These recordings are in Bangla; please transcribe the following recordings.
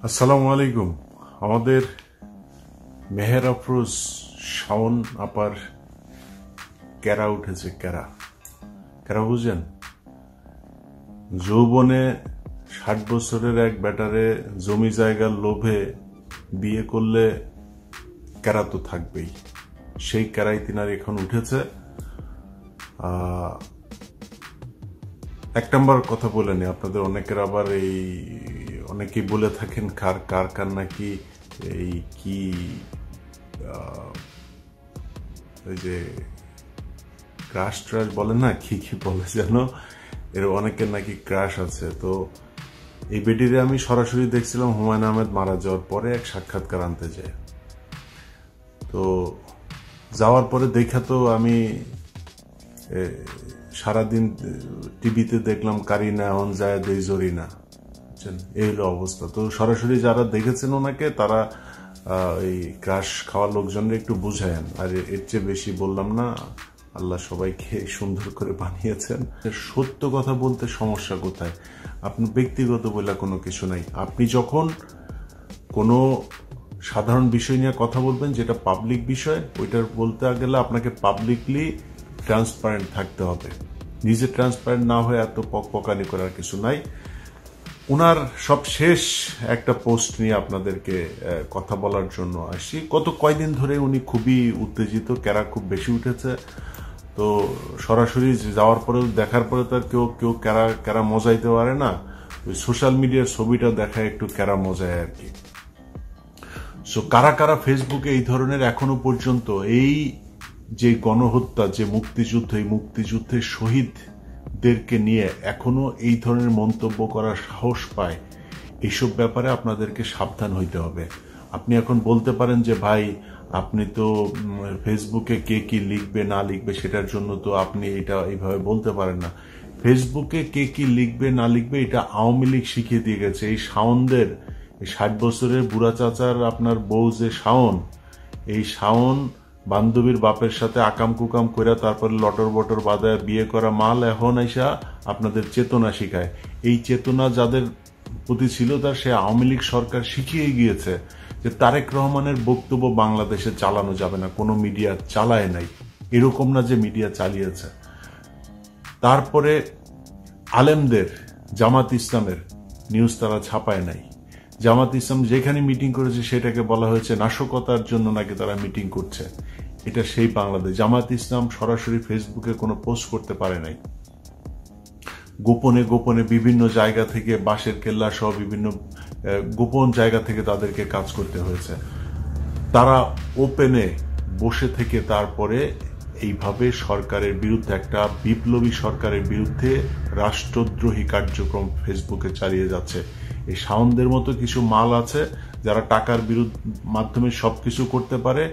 আসসালামু আলাইকুম। আমাদের মেহের আফরোজ শাওন আপার ক্যারা উঠেছে। ক্যারা বুঝেন? যৌবনে 60 বছরের এক ব্যাটারে জমি জায়গার লোভে বিয়ে করলে ক্যারা তো থাকবেই। সেই ক্যারাই তিনার এখন উঠেছে। এক নম্বর কথা বলে নি, আপনাদের অনেকের আবার অনেকেই বলে থাকেন কার নাকি এই কি ওই যে ক্রাশ ট্রাশ বলে না, কি বলে যেন, এর অনেকের নাকি ক্রাশ আছে। তো এই বেটিরে আমি সরাসরি দেখছিলাম হুমায়ুন আহমেদ মারা যাওয়ার পরে এক সাক্ষাৎকার আনতে যায়। তো যাওয়ার পরে দেখা তো আমি সারাদিন টিভিতে দেখলাম কারিনা অন যায় দেই জরিনা, এই হলো অবস্থা। তো সরাসরি যারা দেখেছেন ওনাকে, তারা এই ক্রাশ খাওয়া লোকজনরা একটু বুঝায়েন। আর এর চেয়ে বেশি বললাম না, আল্লাহ সবাইকে সুন্দর করে বানিয়েছেন। সত্য কথা বলতে সমস্যা কোথায়? আপনি ব্যক্তিগত বলে কোনো কিছু নাই। আপনি যখন কোনো সাধারণ বিষয় নিয়ে কথা বলবেন, যেটা পাবলিক বিষয়, ওইটার বলতে গেলে আপনাকে পাবলিকলি ট্রান্সপারেন্ট থাকতে হবে। নিজে ট্রান্সপারেন্ট না হয়ে এত পকপকানি করার কিছু নাই। ওনার সব শেষ একটা পোস্ট নিয়ে আপনাদেরকে কথা বলার জন্য আসি। কয়দিন ধরে উনি খুবই উত্তেজিত, ক্যারা খুব বেশি উঠেছে। তো সরাসরি যাওয়ার পরে দেখার পরে তো আর কেউ ক্যারা মজাইতে পারে না। ওই সোশ্যাল মিডিয়ার ছবিটা দেখায় একটু ক্যারা মজায় আর কি। সো কারা ফেসবুকে এই ধরনের এখনো পর্যন্ত এই যে গণহত্যা, যে মুক্তিযুদ্ধ, এই মুক্তিযুদ্ধের শহীদদেরকে নিয়ে এখনো এই ধরনের মন্তব্য করার সাহস পায়, এইসব ব্যাপারে আপনাদেরকে সাবধান হইতে হবে। আপনি এখন বলতে পারেন যে ভাই, আপনি তো ফেসবুকে কে কি লিখবে না লিখবে সেটার জন্য তো আপনি এটা এইভাবে বলতে পারেন না। ফেসবুকে কে কি লিখবে না লিখবে এটা আওয়ামী লীগ শিখিয়ে দিয়ে গেছে। এই শাওনদের, 60 বছরের বুড়া চাচার আপনার বউ যে শাওন, এই শাওন বান্ধবীর বাপের সাথে আকাম কুকাম করে তারপরে লটর বটর বাঁধায় বিয়ে করা মাল এখন আইসা আপনাদের চেতনা শিখায়। এই চেতনা যাদের প্রতি ছিল, তার সে আওয়ামী লীগ সরকার শিখিয়ে গিয়েছে যে তারেক রহমানের বক্তব্য বাংলাদেশে চালানো যাবে না, কোনো মিডিয়া চালায় নাই, এরকম না যে মিডিয়া চালিয়েছে। তারপরে আলেমদের, জামাত ইসলামের নিউজ তারা ছাপায় নাই। জামাত ইসলাম যেখানে মিটিং করেছে সেটাকে বলা হয়েছে নাশকতার জন্য নাকি তারা মিটিং করছে। এটা সেই বাংলাদেশ। জামাত ইসলাম সরাসরি ফেসবুকে কোনো পোস্ট করতে পারে নাই। গোপনে বিভিন্ন জায়গা থেকে, বাঁশের কেল্লা সহ বিভিন্ন গোপন জায়গা থেকে তাদেরকে কাজ করতে হয়েছে। তারা ওপেনে বসে থেকে তারপরে এইভাবে সরকারের বিরুদ্ধে, একটা বিপ্লবী সরকারের বিরুদ্ধে রাষ্ট্রদ্রোহী কার্যক্রম ফেসবুকে চালিয়ে যাচ্ছে। এই শাওনদের মতো কিছু মাল আছে যারা টাকার মাধ্যমে সবকিছু করতে পারে।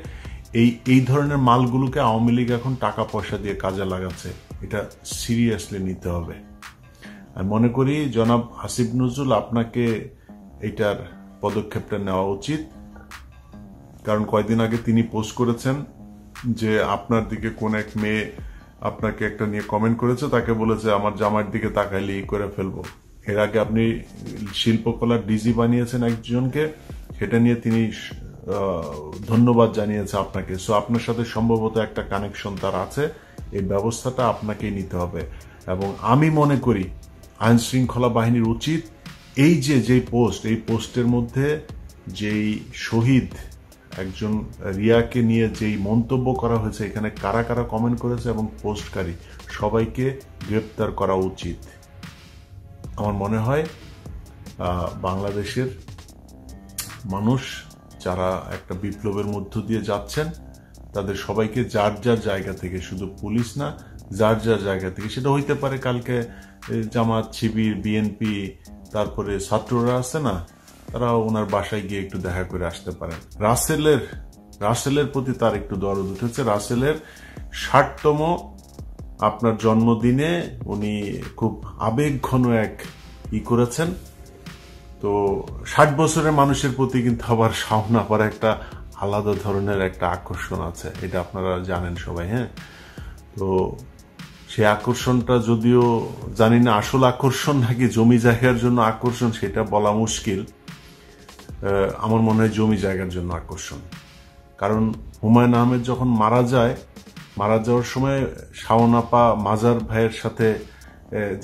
এই ধরনের মালগুলোকে আওয়ামী লীগ এখন টাকা পয়সা দিয়ে কাজে লাগাচ্ছে। এটা সিরিয়াসলি নিতে হবে। আমি মনে করি জনাব আসিফ নজরুল, আপনাকে এইটার পদক্ষেপটা নেওয়া উচিত। কারণ কয়েকদিন আগে তিনি পোস্ট করেছেন যে আপনার দিকে কোন এক মেয়ে আপনাকে একটা নিয়ে কমেন্ট করেছে, তাকে বলেছে আমার জামাইয়ের দিকে তাকাইলে করে ফেলবো। এর আগে আপনি শিল্পকলার ডিজি বানিয়েছেন একজনকে, সেটা নিয়ে তিনি ধন্যবাদ জানিয়েছে আপনাকে। সো আপনার সাথে সম্ভবত একটা কানেকশন তার আছে। এই ব্যবস্থাটা আপনাকেই নিতে হবে। এবং আমি মনে করি আইন শৃঙ্খলা বাহিনীর উচিত এই এই পোস্টের মধ্যে যেই শহীদ একজন রিয়াকে নিয়ে যেই মন্তব্য করা হয়েছে, এখানে কারা কমেন্ট করেছে এবং পোস্টকারী সবাইকে গ্রেপ্তার করা উচিত। আমার মনে হয় বাংলাদেশের মানুষ যারা একটা বিপ্লবের মধ্য দিয়ে যাচ্ছেন, তাদের সবাইকে যার জায়গা থেকে, শুধু পুলিশ না, যার জায়গা থেকে, সেটা হইতে পারে কালকে জামাত, শিবির, বিএনপি, তারপরে ছাত্ররা আছে না, তারা ওনার বাসায় গিয়ে একটু দেখা করে আসতে পারেন। রাসেলের প্রতি তার একটু দরদ উঠেছে। রাসেলের 60তম আপনার জন্মদিনে উনি খুব আবেগঘন এক করেছেন। তো 60 বছরের মানুষের প্রতি কিন্তু আবার শাওন আপার একটা আলাদা ধরনের একটা আকর্ষণ আছে, এটা আপনারা জানেন সবাই। হ্যাঁ, তো সেই আকর্ষণটা যদিও জানি না আসল আকর্ষণ নাকি জমি জায়গার জন্য আকর্ষণ, সেটা বলা মুশকিল। আমার মনে হয় জমি জায়গার জন্য আকর্ষণ। কারণ হুমায়ুন আহমেদ যখন মারা যাওয়ার সময় শাওন আপা মাজার ভাইয়ের সাথে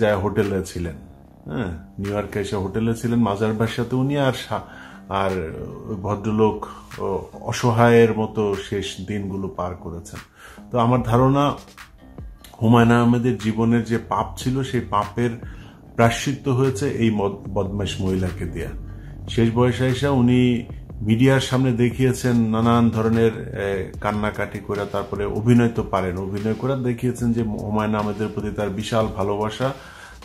যায় হোটেলে ছিলেন, হ্যাঁ, নিউ ইয়র্কে এসে হোটেলে ছিলেন মাজার ভাইয়ের সাথে উনি, আর ভদ্রলোক অসহায়ের মতো শেষ দিনগুলো পার করেছেন। তো আমার ধারণা হুমায়ুন আহমেদের জীবনের যে পাপ ছিল সেই পাপের প্রায়শ্চিত্ত হয়েছে এই বদমাইশ মহিলাকে দিয়া। শেষ বয়সে এসে উনি মিডিয়ার সামনে দেখিয়েছেন নানান ধরনের কান্নাকাটি করে, তারপরে অভিনয় তো পারেন, অভিনয় করে দেখিয়েছেন যে হুমায়ুন আহমেদের প্রতি তার বিশাল ভালোবাসা।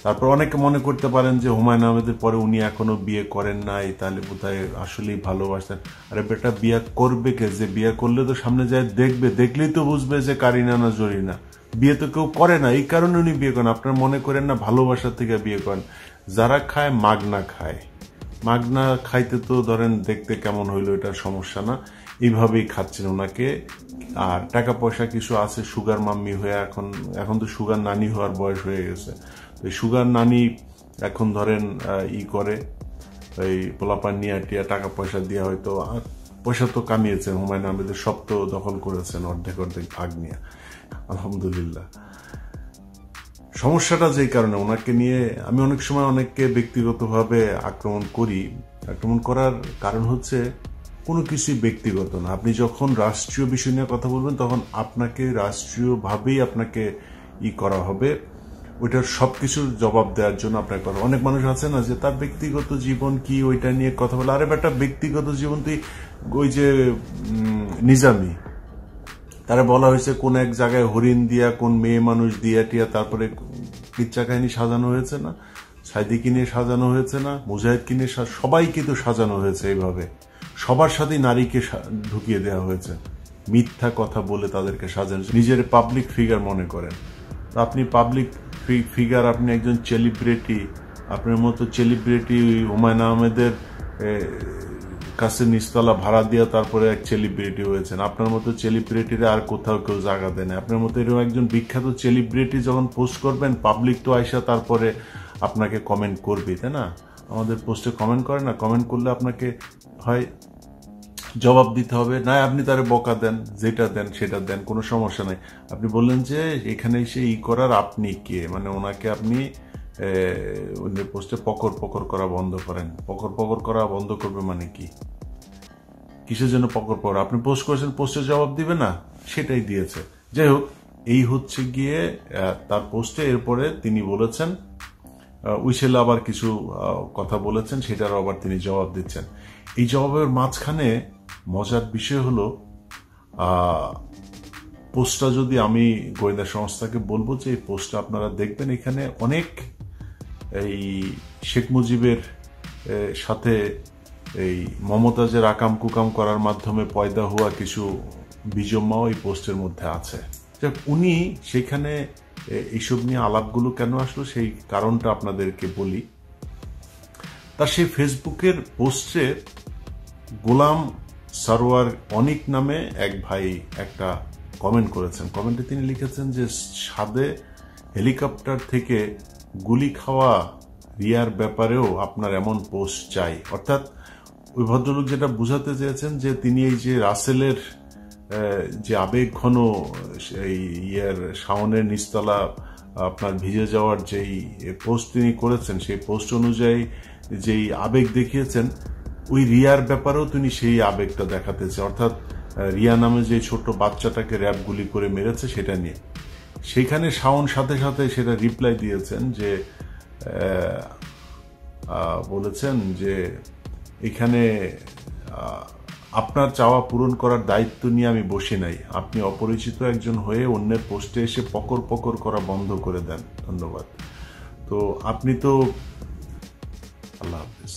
তারপর অনেকে মনে করতে পারেন যে হুমায়ুন আহমেদের পরে উনি এখনো বিয়ে করেন নাই, তাহলে বোধহয় আসলেই ভালোবাসতেন। আরে বেটা, বিয়ে করবে কে? যে বিয়ে করলে তো সামনে যায় দেখবে, দেখলেই তো বুঝবে যে কারিনা না জরিনা। বিয়ে তো কেউ করে না, এই কারণে উনি বিয়ে করেন। আপনারা মনে করেন না ভালোবাসা থেকে বিয়ে করেন। যারা খায় মাগনা খায়, মাগনা খাইতে তো ধরেন দেখতে কেমন হইলো এটা সমস্যা না, এইভাবেই খাচ্ছেন ওনাকে। আর টাকা পয়সা কিছু আছে, সুগার মাম্মি হয়ে এখন তো সুগার নানি হওয়ার বয়স হয়ে গেছে। তো সুগার নানি এখন ধরেন করে এই পোলাপান নিয়ে টিয়া টাকা পয়সা দিয়ে হয়তো পয়সা তো কামিয়েছেন, হুমায়ুন আহমেদের সব তো দখল করেছেন অর্ধেক ভাগ নিয়ে, আলহামদুলিল্লাহ। সমস্যাটা যেই কারণে ওনাকে নিয়ে আমি অনেক সময় অনেককে ব্যক্তিগতভাবে আক্রমণ করার কারণ হচ্ছে কোনো কিছুই ব্যক্তিগত না। আপনি যখন রাষ্ট্রীয় বিষয় নিয়ে কথা বলবেন তখন আপনাকে রাষ্ট্রীয়ভাবেই আপনাকে করা হবে, ওইটার সবকিছুর জবাব দেওয়ার জন্য আপনার কথা। অনেক মানুষ আছে না যে তার ব্যক্তিগত জীবন কি ওইটা নিয়ে কথা বলে। আরে বেটা, ব্যক্তিগত জীবন তুই ওই যে নিজামি, তারা বলা হয়েছে কোন এক জায়গায় হরিণ দিয়া, কোন মেয়ে মানুষ দিয়া টিয়া, তারপরে কিচ্ছা কাহিনী সাজানো হয়েছে না, সাইদিকে নিয়ে সাজানো হয়েছে না, মুজাহিদকে নিয়ে, সবাইকে তো সাজানো হয়েছে এইভাবে। সবার সাথে নারীকে ঢুকিয়ে দেওয়া হয়েছে, মিথ্যা কথা বলে তাদেরকে সাজানো। নিজের পাবলিক ফিগার মনে করেন, আপনি পাবলিক ফিগার, আপনি একজন সেলিব্রিটি। আপনার মতো সেলিব্রিটি হুমায়ুন আহমেদের কাছে নিচতলা ভাড়া দিয়ে তারপরে এক সেলিব্রিটি হয়েছেন। আপনার মতো সেলিব্রিটিরা আর কোথাও কেউ জায়গা দেয় না। আপনার মতো এরকম একজন বিখ্যাত সেলিব্রিটি যখন পোস্ট করবেন, পাবলিক তো আইসা তারপরে আপনাকে কমেন্ট করবে, তাই না? আমাদের পোস্টে কমেন্ট করে না, কমেন্ট করলে আপনাকে হয় জবাব দিতে হবে, না আপনি তারে বকা দেন, যেটা দেন সেটা দেন, কোনো সমস্যা নাই। আপনি বললেন যে এখানে এসে করার আপনি কে, মানে ওনাকে আপনি পোস্টে পকর করা বন্ধ করেন। পকর করা বন্ধ করবে মানে কি? কিসের জন্য পকর? আপনি পোস্ট করেছেন, পোস্টের জবাব দিবে না, সেটাই দিয়েছে। যাই হোক, এই হচ্ছে গিয়ে তার পোস্টে। এরপরে তিনি বলেছেন উইসেল আবার কিছু কথা বলেছেন, সেটারও আবার তিনি জবাব দিচ্ছেন। এই জবাবের মাঝখানে মজার বিষয় হলো পোস্টটা, যদি আমি গোয়েন্দা সংস্থাকে বলবো যে এই পোস্টটা আপনারা দেখবেন, এখানে অনেক এই শেখ মুজিবের সাথে এই মমতাজের আকাম কুকাম করার মাধ্যমে পয়দা হওয়া কিছু বিজম্মাও এই পোস্টের মধ্যে আছে। উনি সেখানে এইসব নিয়ে আলাপগুলো কেন আসলো সেই কারণটা আপনাদেরকে বলি। তার সেই ফেসবুকের পোস্টে গোলাম সারোয়ার অনিক নামে এক ভাই একটা কমেন্ট করেছেন। কমেন্টে তিনি লিখেছেন যে সাদে হেলিকপ্টার থেকে গুলি খাওয়া রিয়ার ব্যাপারেও আপনার এমন পোস্ট চাই। অর্থাৎ ওই ভদ্রলোক যেটা বুঝাতে চেয়েছেন যে তিনি এই যে রাসেলের যে আবেগ ঘন শাওনের নিচতলা আপনার ভিজে যাওয়ার যেই পোস্ট তিনি করেছেন, সেই পোস্ট অনুযায়ী যেই আবেগ দেখিয়েছেন, ওই রিয়ার ব্যাপারেও তিনি সেই আবেগটা দেখাতে চান। অর্থাৎ রিয়া নামে যে ছোট বাচ্চাটাকে র্যাব গুলি করে মেরেছে সেটা নিয়ে। সেখানে শাওন সাথে সাথে সেটা রিপ্লাই দিয়েছেন যে বলেছেন যে এখানে আপনার চাওয়া পূরণ করার দায়িত্ব নিয়ে আমি বসে নাই, আপনি অপরিচিত একজন হয়ে অন্যের পোস্টে এসে পকর করা বন্ধ করে দেন। ধন্যবাদ। তো আপনি তো, আল্লাহ হাফিজ।